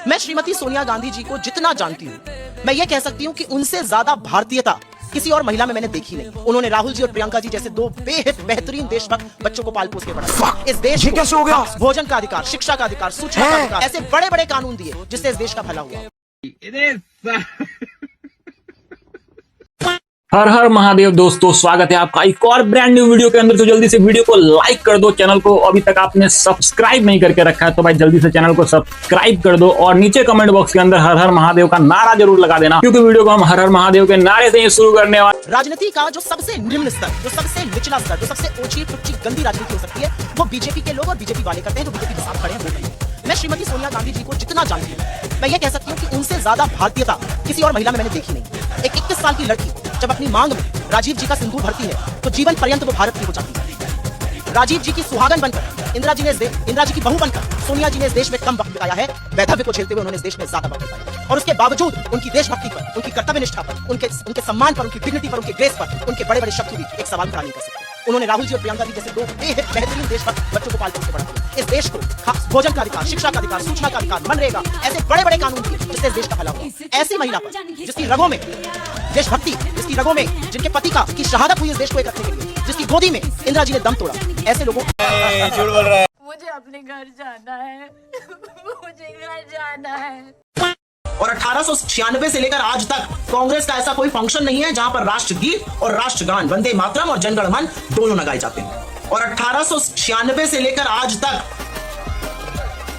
मैं श्रीमती सोनिया गांधी जी को जितना जानती हूँ, मैं ये कह सकती हूँ कि उनसे ज्यादा भारतीयता किसी और महिला में मैंने देखी नहीं। उन्होंने राहुल जी और प्रियंका जी जैसे दो बेहद बेहतरीन देशभक्त बच्चों को पाल पोस के बढ़ाया। इस देश को कैसे हो गया? भोजन का अधिकार, शिक्षा का अधिकार, सूचना का अधिकार, ऐसे बड़े बड़े कानून दिए जिससे इस देश का भला हुआ। हर हर महादेव दोस्तों, स्वागत है आपका एक और ब्रांड न्यू वीडियो के अंदर। तो जल्दी से वीडियो को लाइक कर दो, चैनल को अभी तक आपने सब्सक्राइब नहीं करके रखा है तो भाई जल्दी से चैनल को सब्सक्राइब कर दो और नीचे कमेंट बॉक्स के अंदर हर हर महादेव का नारा जरूर लगा देना, क्योंकि वीडियो को हम हर हर महादेव के नारे से ही शुरू करने वाले। राजनीति का जो सबसे निम्न स्तर, जो सबसे निचला स्तर, जो सबसे ऊंची टुच्ची गंदी राजनीति हो सकती है, वो बीजेपी के लोग और बीजेपी वाले करते हैं, जो बीजेपी के साथ खड़े हैं वो करते हैं। मैं श्रीमती सोनिया गांधी जी को जितना जानती हूँ, मैं ये कह सकती हूँ कि उनसे ज्यादा भारतीयता किसी और महिला में मैंने देखी नहीं। एक 21 साल की लड़की जब अपनी मांग में राजीव जी का सिंदूर भरती है तो जीवन पर्यंत वो भारत की हो जाती है। राजीव जी की सुहागन बनकर, इंदिरा जी की बहू बनकर सोनिया जी ने इस देश में कम वक्त बिताया है। वैधव्य को झेलते हुए उन्होंने इस देश में ज्यादा वक्त बिताया, और उसके बावजूद उनकी देशभक्ति पर, उनकी कर्तव्य निष्ठा पर, उनके सम्मान पर, उनकी डिग्निटी पर, उनके ग्रेस पर उनके बड़े बड़े शत्रु भी एक सवाल खड़ा नहीं कर सकते। उन्होंने राहुल जी और प्रियंका जी जैसे दो बेहतरीन देशभक्त बच्चों को पाल पोस के बढ़ा दिया। इस देश को भोजन का अधिकार, शिक्षा का अधिकार, सूचना का अधिकार, मनरेगा, ऐसे बड़े बड़े कानून दिए जिससे इस देश का भला हुआ। ऐसी महिला पर जिसकी रगों में देशभक्ति, जिसकी रगों में जिनके पति की शहादत हुई इस देश को एक रखने के लिए, जिसकी गोदी में इंदिरा जी ने दम तोड़ा, ऐसे लोगों मुझे अपने घर जाना है। मुझे घर जाना है। और 1896 से लेकर आज तक कांग्रेस का ऐसा कोई फंक्शन नहीं है जहां पर राष्ट्रगीत और राष्ट्रगान, वंदे मातरम और जनगण मन दोनों न गाए जाते हैं। और 1896 से लेकर आज तक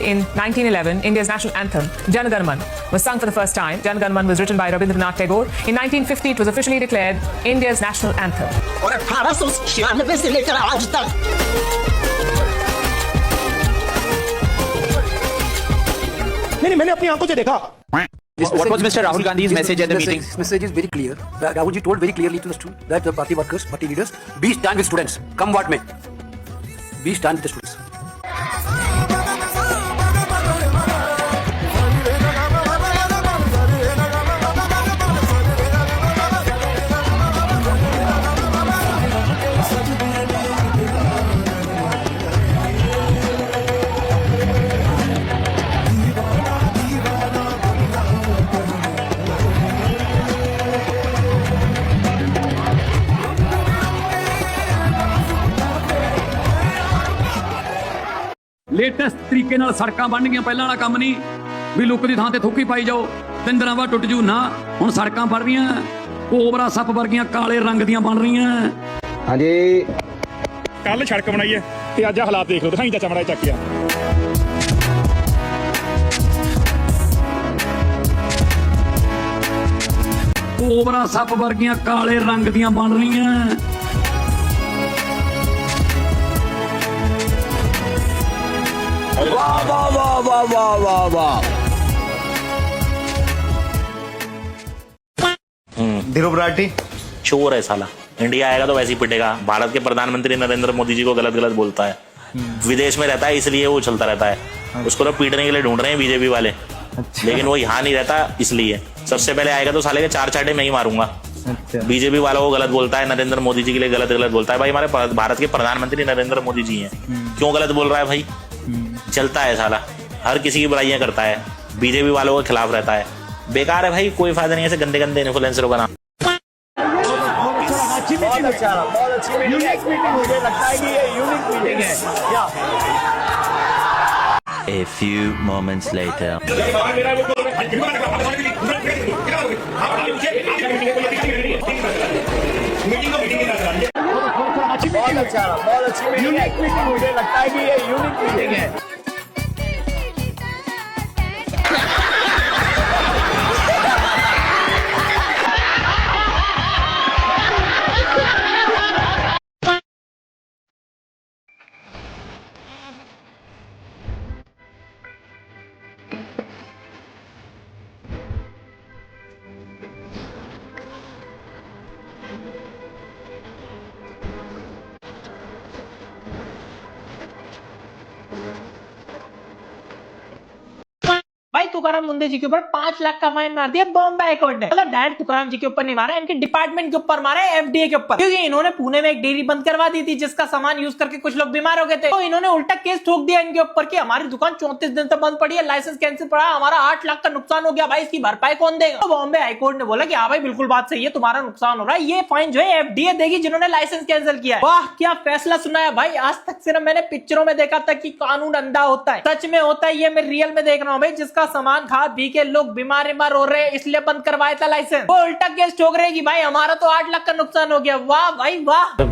In 1911, India's national anthem, Jan Gan Man, was sung for the first time. Jan Gan Man was written by Rabindranath Tagore. In 1950, it was officially declared India's national anthem. और 1896 से लेकर आज तक नहीं, मैंने अपनी आंखों से देखा। What was Mr. Rahul Gandhi's message at the meeting? This message is very clear. Rahul ji told very clearly to the students that the party workers, party leaders, be stand with students. Come what may. Be stand with the students. Latest ਤਰੀਕੇ ਨਾਲ ਸੜਕਾਂ ਬਣ ਗਈਆਂ। ਪਹਿਲਾਂ ਵਾਲਾ ਕੰਮ ਨਹੀਂ ਵੀ look ਦੀ ਥਾਂ ਤੇ ਥੁੱਕੀ ਪਾਈ ਜਾਓ, 3 ਦਿਨਾਂ ਬਾਅਦ ਟੁੱਟ ਜੂ ਨਾ। ਹੁਣ ਸੜਕਾਂ ਬਣ ਰਹੀਆਂ, ਕੋਬਰਾ ਸੱਪ ਵਰਗੀਆਂ ਕਾਲੇ ਰੰਗ ਦੀਆਂ ਬਣ ਰਹੀਆਂ। ਹਾਂਜੀ, ਕੱਲ ਸੜਕ ਬਣਾਈ ਹੈ ਤੇ ਅੱਜ ਹਾਲਾਤ ਦੇਖ ਲਓ। ਦਿਖਾਈ ਚਾਚਾ ਮੜਾ ਚੱਕਿਆ। ਕੋਬਰਾ ਸੱਪ ਵਰਗੀਆਂ ਕਾਲੇ ਰੰਗ ਦੀਆਂ ਬਣ ਰਹੀਆਂ। वाह वाह वाह वाह वाह वाह वाह। ध्रुव राठी चोर है साला। इंडिया आएगा तो वैसे ही पिटेगा। भारत के प्रधानमंत्री नरेंद्र मोदी जी को गलत गलत बोलता है। विदेश में रहता है इसलिए वो चलता रहता है। उसको तो पीटने के लिए ढूंढ रहे हैं बीजेपी वाले। लेकिन वो यहाँ नहीं रहता इसलिए। सबसे पहले आएगा तो साले के 4 चाटे मैं ही मारूंगा। बीजेपी वालों को गलत बोलता है, नरेंद्र मोदी जी के लिए गलत गलत बोलता है। भाई हमारे भारत के प्रधानमंत्री नरेंद्र मोदी जी हैं, क्यों गलत बोल रहा है भाई? चलता है साला, हर किसी की बुराइयां करता है, बीजेपी वालों के खिलाफ रहता है। बेकार है भाई, कोई फायदा नहीं ऐसे गंदे गंदे इन्फ्लुएंसरों का नाम। A few moments later. बहुत अच्छी मीटिंग है। मुझे लगता है कि ये यूनिक मीटिंग है। तुकाराम मुंडे जी के ऊपर 5 लाख का फाइन मार दिया बॉम्बे हाईकोर्ट ने। मतलब डायरेक्ट तुकाराम जी के ऊपर नहीं मारा, इनके डिपार्टमेंट के ऊपर मारा, एफडीए के ऊपर, क्योंकि इन्होंने पुणे में एक डेयरी बंद करवा दी थी जिसका सामान यूज करके कुछ लोग बीमार हो गए थे। तो इन्होंने उल्टा केस ठोक दिया इनके ऊपर कि हमारी दुकान 34 दिन तक बंद पड़ी है, लाइसेंस कैंसिल पड़ा, हमारा 8 लाख का नुकसान हो गया, भाई इसकी भरपाई कौन देगा? तो बॉम्बे हाईकोर्ट ने बोला कि हाँ भाई बिल्कुल बात सही है, तुम्हारा नुकसान हो रहा है, ये फाइन जो है एफडीए देगी जिन्होंने लाइसेंस कैंसिल किया है। वाह क्या फैसला सुनाया भाई। आज तक सिर्फ मैंने पिक्चरों में देखा था कि कानून अंधा होता है, सच में होता है, ये मैं रियल में देख रहा हूँ भाई। जिसका सामान खा पी के लोग बीमार हो रहे हैं इसलिए बंद करवाया था लाइसेंस, वो उल्टा केस ठोक रहे कि भाई हमारा तो 8 लाख का नुकसान हो गया। वाह भाई वाह।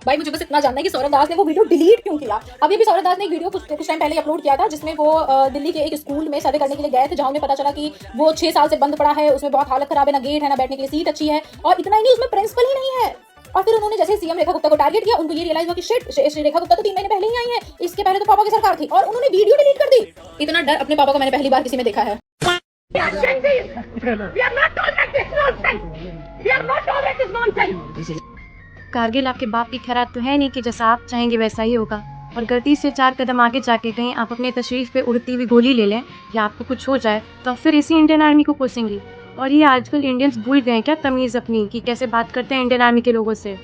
भाई मुझे बस इतना जानना है कि सौरभ दास ने वो वीडियो डिलीट क्यों किया। अभी भी सौरभ दास ने एक वीडियो कुछ टाइम पहले अपलोड किया था जिसमें वो दिल्ली के एक स्कूल में सर्वे करने के लिए गए थे, जहां उन्हें पता चला कि वो 6 साल से बंद पड़ा है, उसमें बहुत हालत खराब है, ना गेट है ना बैठने के लिए सीट अच्छी है, और इतना ही नहीं उसमें प्रिंसिपल ही नहीं है। और फिर उन्होंने जैसे सीएम रेखा गुप्ता को टारगेट किया, उनको ये रियलाइज हुआ कि शिट रेखा गुप्ता तो 3 महीने पहले ही आई है, इसके पहले तो पापा की सरकार थी, और उन्होंने वीडियो डिलीट कर दी। इतना डर अपने पापा को मैंने पहली बार किसी में देखा है। कारगिल आपके बाप की खैरात तो है नहीं कि जैसा आप चाहेंगे वैसा ही होगा, और गलती से 4 कदम आगे जाके कहीं आप अपने तशरीफ पे उड़ती हुई गोली ले लें या आपको कुछ हो जाए तो फिर इसी इंडियन आर्मी को कोसेंगी। और ये आजकल इंडियंस भूल गए क्या तमीज़ अपनी कि कैसे बात करते हैं इंडियन आर्मी के लोगों से।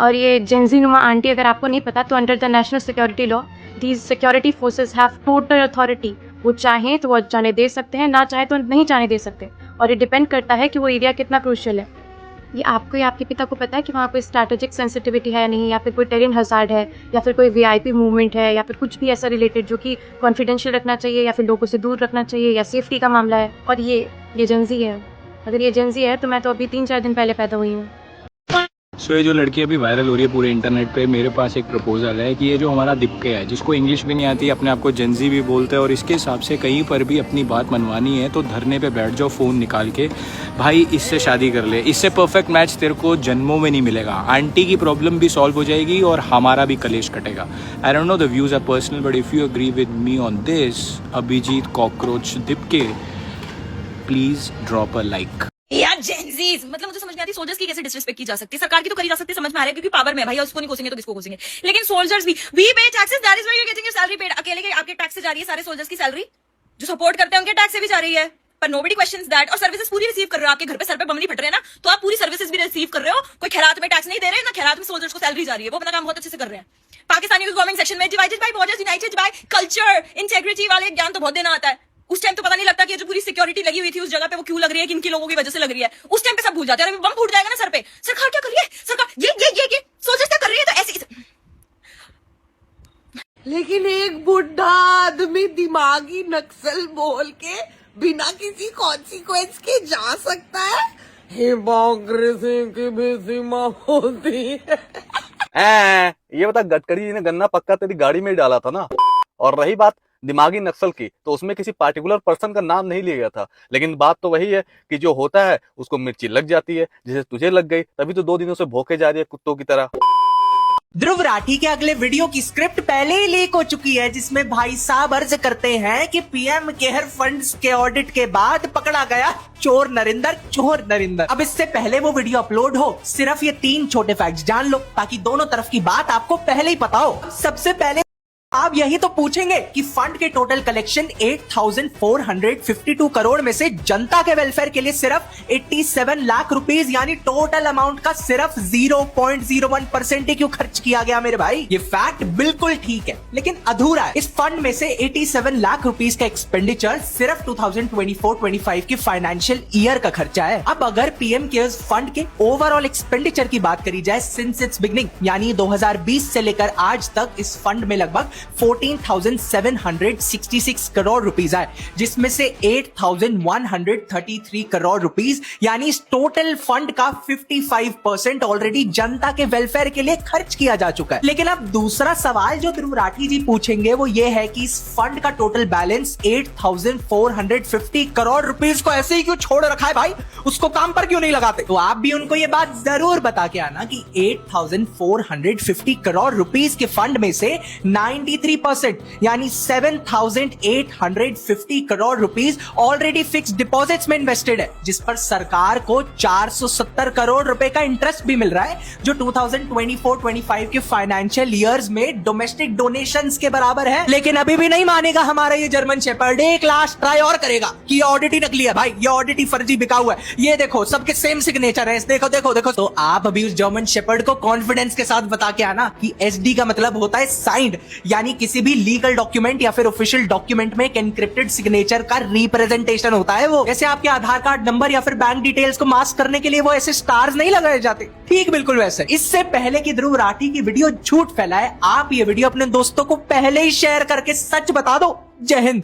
और ये जेंजी नुमा आंटी, अगर आपको नहीं पता तो under the national security law these security forces have total authority. वो चाहें तो वो जाने दे सकते हैं, ना चाहे तो नहीं जाने दे सकते, और ये डिपेंड करता है कि वो एरिया कितना क्रूशियल है। ये आपको या आपके पिता को पता है कि वहाँ कोई स्ट्रैटेजिक सेंसिटिविटी है या नहीं, या फिर कोई टेरेन हज़ार्ड है, या फिर कोई वीआईपी मूवमेंट है, या फिर कुछ भी ऐसा रिलेटेड जो कि कॉन्फिडेंशियल रखना चाहिए या फिर लोगों से दूर रखना चाहिए, या सेफ्टी का मामला है। और ये जेंजी है। अगर ये जेंजी है तो मैं तो अभी 3-4 दिन पहले पैदा हुई हूँ। सो ये जो लड़की अभी वायरल हो रही है पूरे इंटरनेट पे, मेरे पास एक प्रपोजल है कि ये जो हमारा दीपके है, जिसको इंग्लिश भी नहीं आती, अपने आप को जेंजी भी बोलते हैं, और इसके हिसाब से कहीं पर भी अपनी बात मनवानी है तो धरने पे बैठ जाओ फ़ोन निकाल के, भाई इससे शादी कर ले, इससे परफेक्ट मैच तेरे को जन्मों में नहीं मिलेगा। आंटी की प्रॉब्लम भी सॉल्व हो जाएगी और हमारा भी कलेश कटेगा। I don't know the views are personal, but if you agree with me on this, Abhijeet cockroach Deepke, please drop a like. यार जेंजीज, मतलब मुझे समझ में आती सोल्जर्स की कैसे डिसरिस्पेक्ट की जा सकती है। सरकार की तो करी जा सकती है, समझ में आ रहा है क्योंकि पावर में भाई, उसको नहीं कोसेंगे तो किसको कोसेंगे। लेकिन सोल्जर्स भी वी पे taxes, that is why you getting your salary paid. अकेले के आपके टैक्स से जा रही है सारे सोल्जर्स की सैलरी, जो सपोर्ट करते हैं उनके टैक्स से भी जा रही है, पर नोबडी क्वेश्चंस दैट। और सर्विसेज पूरी रिसीव कर रहे हो, आपके घर पे सर पे बम नहीं फट रहे हैं ना, तो आप पूरी सर्विसेज भी रिसीव कर रहे हो। कोई खैरात में टैक्स नहीं दे रहे ना, खैरात में सोल्जर्स को सैलरी जा रही है, वो अपना काम बहुत अच्छे से कर रहे हैं। पाकिस्तानी गवर्नमेंट सेक्शन में divided by borders, United by culture, integrity वाले ज्ञान तो बहुत देना आता है। उस टाइम तो पता नहीं लगता कि जो पूरी सिक्योरिटी लगी हुई थी उस जगह पे वो क्यों लग रही है, किन लोगों की वजह से लग रही है। उस टाइम पे सब भूल जाते हैं, बम फूट जाएगा ना सर पे, सरकार क्या कर रही है, सरकार ये सोल्जर्स क्या कर रही है, तो ऐसे। लेकिन एक बुढ़ा आदमी दिमागी नक्सल बोल के बिना किसी कॉन्सिक्वेंस के जा सकता है। हिपोक्रेसी की भी सीमा होती है। ये बता, गडकरी जी ने गन्ना पक्का तेरी गाड़ी में ही डाला था ना। और रही बात दिमागी नक्सल की, तो उसमें किसी पार्टिकुलर पर्सन का नाम नहीं लिया गया था, लेकिन बात तो वही है कि जो होता है उसको मिर्ची लग जाती है, जैसे तुझे लग गई, तभी तो 2 दिनों से भौंके जा रही है कुत्तों की तरह। ध्रुव राठी के अगले वीडियो की स्क्रिप्ट पहले ही लीक हो चुकी है, जिसमें भाई साहब अर्ज करते हैं कि पीएम केयर फंड्स के ऑडिट के बाद पकड़ा गया चोर नरिंदर। अब इससे पहले वो वीडियो अपलोड हो, सिर्फ ये 3 छोटे फैक्ट्स जान लो ताकि दोनों तरफ की बात आपको पहले ही पता हो। सबसे पहले आप यही तो पूछेंगे कि फंड के टोटल कलेक्शन 8,452 करोड़ में से जनता के वेलफेयर के लिए सिर्फ 87 लाख रुपीस, यानी टोटल अमाउंट का सिर्फ 0.01% ही क्यों खर्च किया गया मेरे भाई। ये फैक्ट बिल्कुल ठीक है, लेकिन अधूरा है। इस फंड में से 87 लाख रुपीस का एक्सपेंडिचर सिर्फ 2024-25 के फाइनेंशियल ईयर का खर्चा है। अब अगर पीएम केयर्स फंड के ओवरऑल एक्सपेंडिचर की बात करी जाए सिंस इट्स बिगनिंग, यानी 2020 से लेकर आज तक इस फंड में लगभग 14,766 करोड़ रुपीस आए, जिसमें से 8,133 करोड़ रुपीस यानी इस टोटल फंड का 55% ऑलरेडी जनता के वेलफेयर के लिए खर्च किया जा चुका है। लेकिन अब दूसरा सवाल जो ध्रुव राठी जी पूछेंगे वो ये है कि इस फंड का टोटल बैलेंस 8,450 करोड़ रुपीस को ऐसे ही क्यों छोड़ रखा है भाई, उसको काम पर क्यों नहीं लगाते। तो आप भी उनको ये बात जरूर बता के आना कि 8,450 करोड़ रुपीस के फंड में से 90 23%, यानी 7,850 crore rupees already fix deposits में इन्वेस्टेड है, जिस पर सरकार को 470 करोड़ रुपए का इंटरेस्ट भी मिल रहा है, जो 2024-25 के फाइनेंशियल ईयर्स में डोमेस्टिक डोनेशंस के बराबर है। लेकिन अभी भी नहीं मानेगा हमारा ये जर्मन शेपर्ड, एक लास्ट ट्राई और करेगा कि ये ऑडिट ही नकली है भाई, ये ऑडिट ही फर्जी बिका हुआ है, ये देखो सबके सेम सिग्नेचर है, देखो देखो देखो। तो आप अभी उस जर्मन शेपर्ड को कॉन्फिडेंस के साथ बता के आना कि एसडी का मतलब होता है साइंड, यानी किसी भी लीगल डॉक्यूमेंट या फिर ऑफिशियल डॉक्यूमेंट में एक एनक्रिप्टेड सिग्नेचर का रिप्रेजेंटेशन होता है वो। जैसे आपके आधार कार्ड नंबर या फिर बैंक डिटेल्स को मास्क करने के लिए वो ऐसे स्टार्स नहीं लगाए जाते, ठीक बिल्कुल वैसे। इससे पहले कि ध्रुव राठी की वीडियो झूठ फैलाए, आप ये वीडियो अपने दोस्तों को पहले ही शेयर करके सच बता दो। जय हिंद।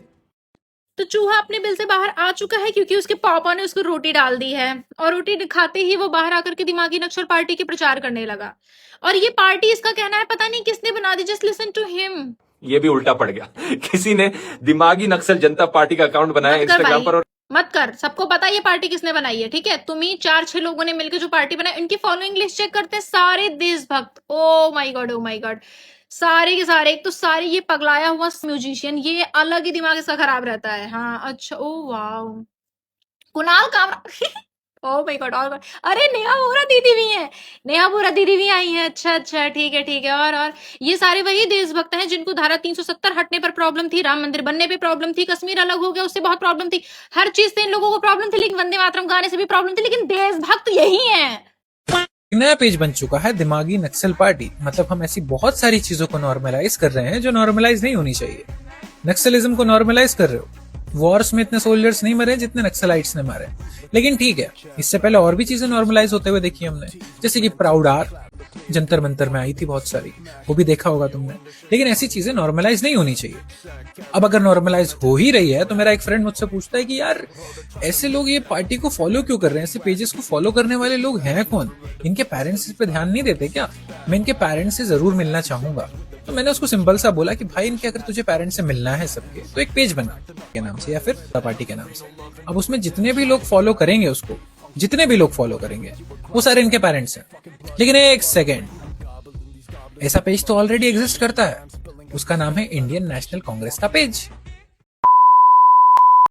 तो चूहा अपने बिल से बाहर आ चुका है क्योंकि उसके पापा ने उसको रोटी डाल दी है, और रोटी खाते ही वो बाहर आकर के दिमागी नक्सल पार्टी के प्रचार करने लगा। और ये पार्टी इसका कहना है पता नहीं किसने बना दी, जस्ट लिसन टू हिम। ये भी उल्टा पड़ गया, किसी ने दिमागी नक्सल जनता पार्टी का अकाउंट बनाया इंस्टाग्राम पर। मत कर, सबको पता है ये पार्टी किसने बनाई है, ठीक है। तुम ही 4-6 लोगों ने मिलकर जो पार्टी बनाई, इनकी फॉलोइंग लिस्ट चेक करते हैं, सारे देशभक्त। ओ माय गॉड, सारे के सारे। एक तो सारे ये पगलाया हुआ म्यूजिशियन, ये अलग ही दिमाग इसका खराब रहता है। हाँ अच्छा, oh wow, Kunal Kamra oh my God, और अरे नेहा बोरा दीदी भी है, नेहा बोरा दीदी भी आई है। अच्छा ठीक है। और ये सारे वही देशभक्त हैं जिनको धारा 370 हटने पर प्रॉब्लम थी, राम मंदिर बनने पे प्रॉब्लम थी, कश्मीर अलग हो गया उससे बहुत प्रॉब्लम थी, हर चीज से इन लोगों को प्रॉब्लम थी, लेकिन वंदे मातरम गाने से भी प्रॉब्लम थी, लेकिन देशभक्त यही है। नया पेज बन चुका है दिमागी नक्सल पार्टी। मतलब हम ऐसी बहुत सारी चीजों को नॉर्मलाइज कर रहे हैं जो नॉर्मलाइज नहीं होनी चाहिए। नक्सलिज्म को नॉर्मलाइज कर रहे हो। वॉर्स में इतने सोल्जर्स नहीं मरे जितने नक्सलाइट्स ने मारे, लेकिन ठीक है, इससे पहले और भी चीजें नॉर्मलाइज होते हुए देखी हमने, जैसे कि प्राउड आर जंतर मंतर में आई थी बहुत सारी, वो भी देखा होगा तुमने। लेकिन ऐसी चीजें नॉर्मलाइज नहीं होनी चाहिए। अब अगर नॉर्मलाइज हो ही रही है तो मेरा एक फ्रेंड मुझसे पूछता है कि यार ऐसे लोग ये पार्टी को फॉलो क्यों कर रहे हैं, ऐसे पेजेस को फॉलो करने वाले लोग हैं कौन, इनके पेरेंट्स इस पे ध्यान नहीं देते क्या? मैं इनके पेरेंट्स से जरूर मिलना चाहूंगा। तो मैंने उसको सिंपल सा बोला कि भाई इनके अगर तुझे पेरेंट्स से मिलना है सबके, तो एक पेज बना के नाम से या फिर पार्टी के नाम से। अब उसमें जितने भी लोग फॉलो करेंगे उसको, जितने भी लोग फॉलो करेंगे वो सारे इनके पेरेंट्स हैं। लेकिन एक सेकेंड, ऐसा पेज तो ऑलरेडी एग्जिस्ट करता है, उसका नाम है इंडियन नेशनल कांग्रेस का page.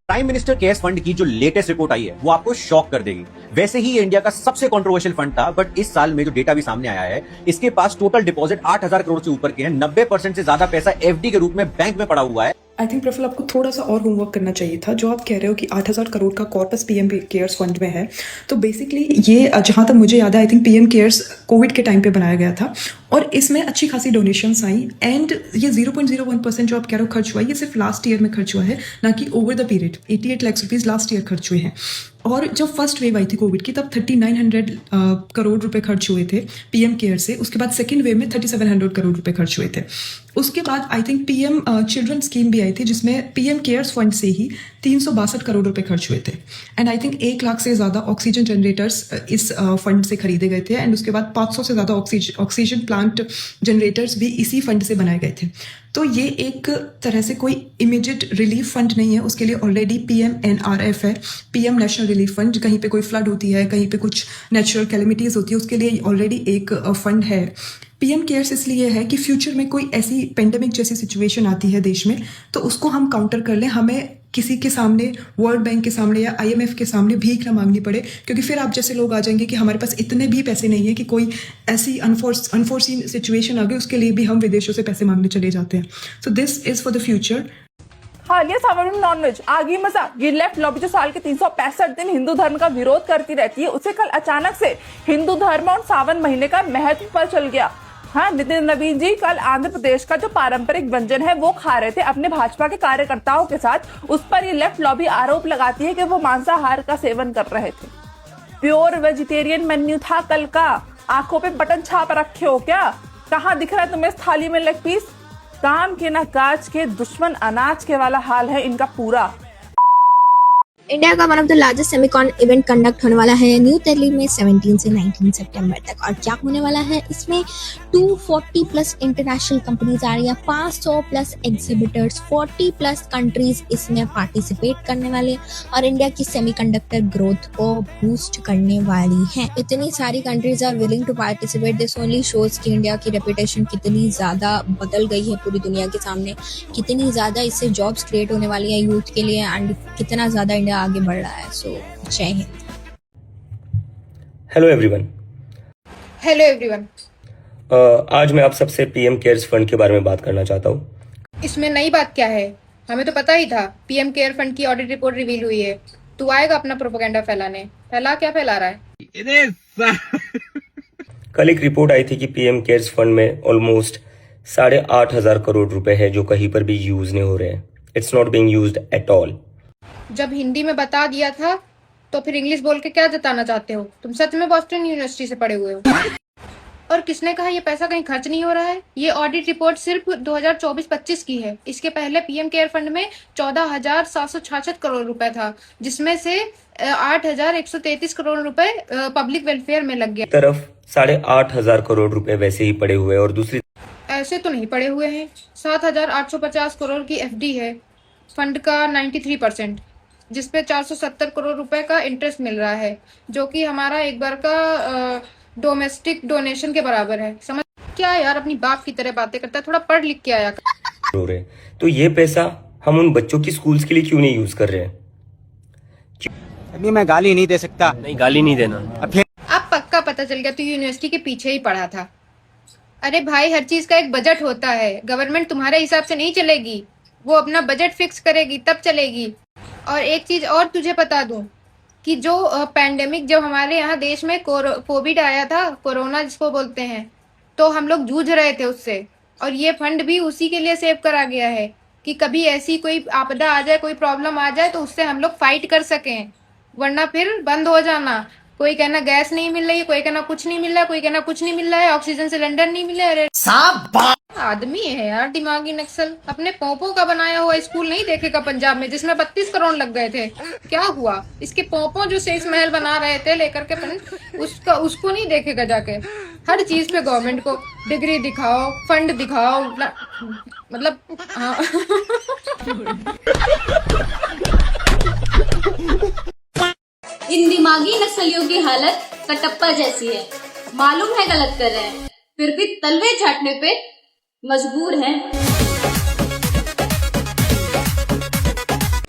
Prime minister cares fund की जो लेटेस्ट रिपोर्ट आई है वो आपको शॉक कर देगी। वैसे ही ये इंडिया का सबसे कंट्रोवर्शियल फंड था, बट इस साल में जो डेटा भी सामने आया है, इसके पास टोटल डिपॉजिट 8,000 करोड़ से ऊपर के हैं। 90% से ज्यादा पैसा एफडी के रूप में बैंक में पड़ा हुआ है। आई थिंक प्रफुल आपको थोड़ा सा और होमवर्क करना चाहिए था। जो आप कह रहे हो कि 8,000 करोड़ का कॉर्पस पीएम केयर्स फंड में है, तो बेसिकली ये जहां तक मुझे याद है I think PM cares Covid के टाइम पे बनाया गया था, और इसमें अच्छी खासी डोनेशंस आई। एंड ये 0.01% जो आप कह रहे हो खर्च हुआ है, ये सिर्फ लास्ट ईयर में खर्च हुआ है, ना कि over the period. 88 lakh rupees last year खर्च हुए हैं। और जब फर्स्ट वेव आई थी कोविड की, तब 3,900 करोड़ रुपए खर्च हुए थे पीएम केयर से। उसके बाद सेकेंड वेव में 3,700 करोड़ रुपए खर्च हुए थे। उसके बाद I think PM children scheme भी आई थी, जिसमें पीएम केयर्स फंड से ही 362 करोड़ रुपए खर्च हुए थे। एंड आई थिंक 1 लाख से ज़्यादा ऑक्सीजन जनरेटर्स इस फंड से खरीदे गए थे। एंड उसके बाद 500 से ज़्यादा ऑक्सीजन प्लांट जनरेटर्स भी इसी फंड से बनाए गए थे। तो ये एक तरह से कोई इमीडिएट रिलीफ फंड नहीं है, उसके लिए ऑलरेडी PMNRF है, पीएम नेशनल रिलीफ फंड। कहीं पे कोई फ्लड होती है, कहीं पे कुछ नेचुरल कैलेमिटीज होती है, उसके लिए ऑलरेडी एक फंड है। पीएम केयर्स इसलिए है कि फ्यूचर में कोई ऐसी पेंडेमिक जैसी सिचुएशन आती है देश में, तो उसको हम काउंटर कर लें, हमें किसी के सामने, वर्ल्ड बैंक के सामने या IMF के सामने भीख ना मांगनी पड़े। क्योंकि फिर आप जैसे लोग आ जाएंगे कि हमारे पास इतने भी पैसे नहीं है कि कोई ऐसी अनफोर्सीन सिचुएशन आ गई, उसके लिए भी हम विदेशों से पैसे मांगने चले जाते हैं। So this is for the future. हालिया सावन में नॉनवेज आगे मजा। ये लेफ्ट लॉबी जो साल के 365 दिन हिंदू धर्म का विरोध करती रहती है, उसे कल अचानक से हिंदू धर्म और सावन महीने का महत्व पर चल गया। हाँ, नितिन नवीन जी कल आंध्र प्रदेश का जो पारंपरिक व्यंजन है वो खा रहे थे अपने भाजपा के कार्यकर्ताओं के साथ। उस पर ये लेफ्ट लॉबी आरोप लगाती है कि वो मांसाहार का सेवन कर रहे थे। प्योर वेजिटेरियन मेन्यू था कल का। आंखों पे बटन छाप रखे हो क्या? कहाँ दिख रहा है तुम्हें इस थाली में लेग पीस? काम के ना काज के, दुश्मन अनाज के वाला हाल है इनका पूरा। इंडिया का one of the largest Semicon event conduct होने वाला है न्यू दिल्ली में 17 से 19 सितंबर तक। और क्या होने वाला है इसमें 240 प्लस इंटरनेशनल कंपनीज आ रही है, 500 प्लस एग्जिबिटर्स, 40 प्लस कंट्रीज इसमें पार्टिसिपेट करने वाले और इंडिया की सेमीकंडक्टर ग्रोथ को बूस्ट करने वाली है। इतनी सारी countries are willing to participate. This only shows कि इंडिया की रेपुटेशन कितनी ज्यादा बदल गई है पूरी दुनिया के सामने, कितनी ज्यादा इससे जॉब्स क्रिएट होने वाली है यूथ के लिए एंड कितना ज्यादा इंडिया आगे बढ़ रहा है। सो जय Hind. Hello everyone. Hello everyone. आज मैं आप सबसे पीएम केयर्स फंड के बारे में बात करना चाहता हूँ। इसमें नई बात क्या है, हमें तो पता ही था। पीएम केयर फंड की ऑडिट रिपोर्ट रिवील हुई है। तू आएगा अपना प्रोपेगेंडा फैलाने, फैला रहा है। कल एक रिपोर्ट आई थी कि पीएम केयर्स फंड में ऑलमोस्ट 8,500 करोड़ रुपए है जो कहीं पर भी यूज नहीं हो रहे हैं। It's not being used at all. जब हिंदी में बता दिया था तो फिर इंग्लिश बोल के क्या जताना चाहते हो? तुम सच में बॉस्टन यूनिवर्सिटी से पढ़े हुए हो? और किसने कहा ये पैसा कहीं खर्च नहीं हो रहा है? ये ऑडिट रिपोर्ट सिर्फ 2024-25 की है। इसके पहले पीएम केयर फंड में 14,766 करोड़ रुपए था, जिसमें से 8,133 करोड़ रुपए पब्लिक वेलफेयर में लग गया। तरफ 8,500 करोड़ रुपए वैसे ही पड़े हुए और दूसरी ऐसे तो नहीं पड़े हुए हैं। 7,850 करोड़ की एफडी है फंड का 93%, जिसपे 470 करोड़ रुपए का इंटरेस्ट मिल रहा है, जो कि हमारा एक बार का डोमेस्टिक डोनेशन के बराबर है। समझ क्या यार, अपनी बाप की तरह बातें करता है, थोड़ा पढ़ लिख के आया कर। तो ये पैसा हम उन बच्चों की स्कूल्स के लिए क्यों नहीं यूज कर रहे हैं? अभी मैं गाली नहीं दे सकता। नहीं, गाली नहीं देना। अब पक्का पता चल गया तू यूनिवर्सिटी के पीछे ही पढ़ा था। अरे भाई, हर चीज का एक बजट होता है। गवर्नमेंट तुम्हारे हिसाब से नहीं चलेगी, वो अपना बजट फिक्स करेगी तब चलेगी। और एक चीज और तुझे बता दूं कि जो पैंडेमिक जब हमारे यहाँ देश में कोविड आया था, कोरोना जिसको बोलते हैं, तो हम लोग जूझ रहे थे उससे। और ये फंड भी उसी के लिए सेव करा गया है कि कभी ऐसी कोई आपदा आ जाए, कोई प्रॉब्लम आ जाए तो उससे हम लोग फाइट कर सकें, वरना फिर बंद हो जाना। कोई कहना गैस नहीं मिल रही है, कोई कहना कुछ नहीं मिल रहा है, कोई कहना कुछ नहीं मिल रहा है, ऑक्सीजन सिलेंडर नहीं मिला है। आदमी है यार दिमागी नक्सल। अपने पोंपों का बनाया हुआ स्कूल नहीं देखेगा पंजाब में, जिसमें 32 करोड़ लग गए थे। क्या हुआ? इसके पोंपों जो 6 महल बना रहे थे लेकर के उसको नहीं देखेगा जाके। हर चीज पे गवर्नमेंट को डिग्री दिखाओ, फंड दिखाओ, मतलब हाँ। इन दिमागी नक्सलियों की हालत कटप्पा जैसी है। मालूम है गलत कर रहे हैं, फिर भी तलवे चाटने पे मजबूर हैं।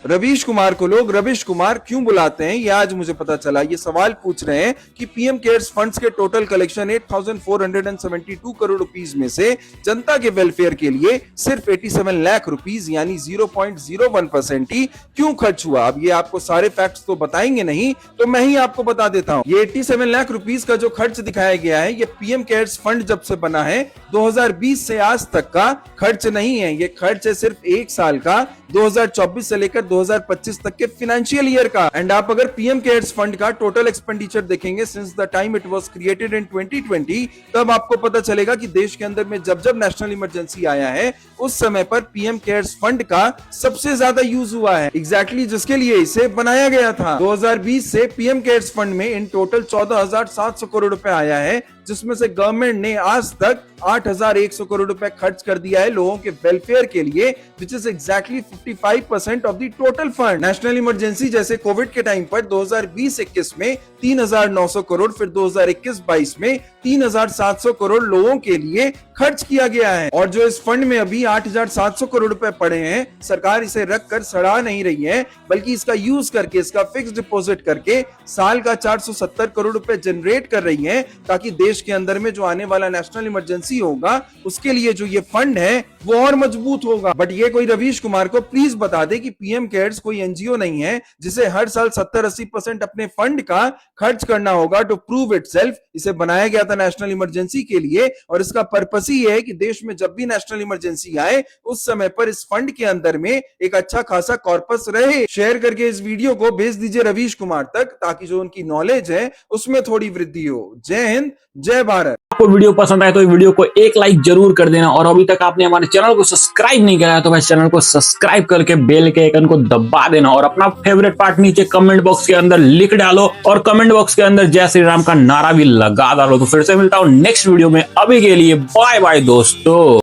रवीश कुमार को लोग रविश कुमार क्यों बुलाते हैं, ये आज मुझे पता चला। ये सवाल पूछ रहे हैं कि पीएम केयर्स फंड्स के टोटल कलेक्शन 8,472 करोड़ रुपीस में से जनता के वेलफेयर के लिए सिर्फ 87 लाख रुपीस यानी 0.01% ही क्यों खर्च हुआ। अब ये आपको सारे फैक्ट्स तो बताएंगे नहीं, तो मैं ही आपको बता देता हूँ। ये 87 लाख रुपीस का जो खर्च दिखाया गया है, ये पीएम केयर्स फंड जब से बना है 2020 से आज तक का खर्च नहीं है। ये खर्च है सिर्फ एक साल का, 2024 से लेकर 2025 तक के फाइनेंशियल ईयर का। एंड आप अगर पीएम केयर्स फंड का टोटल एक्सपेंडिचर देखेंगे since the time it was created in 2020, तब आपको पता चलेगा कि देश के अंदर में जब जब नेशनल इमरजेंसी आया है उस समय पर पीएम केयर्स फंड का सबसे ज्यादा यूज हुआ है, एग्जैक्टली जिसके लिए इसे बनाया गया था। 2020 से पीएम केयर्स फंड में इन टोटल 14,700 करोड़ रुपए आया है, जिसमें से गवर्नमेंट ने आज तक 8,100 करोड़ रुपए खर्च कर दिया है लोगों के वेलफेयर के लिए, which is exactly 55% of the total fund. National emergency जैसे कोविड के टाइम पर 2020-21 में 3,900 करोड़, फिर 2021-22 में 3,700 करोड़ लोगों के लिए खर्च किया गया है। और जो इस फंड में अभी 8,700 करोड़ रुपए पड़े हैं, सरकार इसे रख कर सड़ा नहीं रही है, बल्कि इसका यूज करके, इसका फिक्स डिपॉजिट करके साल का 470 करोड़ रुपए जनरेट कर रही है, ताकि देश के अंदर में जो आने वाला नेशनल इमरजेंसी होगा उसके लिए जो ये फंड है वो और मजबूत होगा। बट ये कोई रवीश कुमार को प्लीज बता दे कि पीएम केयर्स कोई एनजीओ नहीं है जिसे हर साल 70-80% अपने फंड का खर्च करना होगा टू प्रूव इटसेल्फ। इसे बनाया गया था नेशनल इमरजेंसी के लिए, और इसका पर्पस ही है कि देश में जब भी नेशनल इमरजेंसी आए उस समय पर इस फंड के अंदर में एक अच्छा खासा कॉर्पस रहे। शेयर करके इस वीडियो को भेज दीजिए रवीश कुमार तक, ताकि जो उनकी नॉलेज है उसमें थोड़ी वृद्धि हो। जय हिंद, जय भारत। आपको वीडियो पसंद आए तो वीडियो को एक लाइक जरूर कर देना, और अभी तक आपने हमारे चैनल को सब्सक्राइब नहीं किया है तो भाई चैनल को सब्सक्राइब करके बेल के आइकन को दबा देना, और अपना फेवरेट पार्ट नीचे कमेंट बॉक्स के अंदर लिख डालो, और कमेंट बॉक्स के अंदर जय श्री राम का नारा भी लगा डालो। तो फिर से मिलता हूँ नेक्स्ट वीडियो में, अभी के लिए बाय बाय दोस्तों।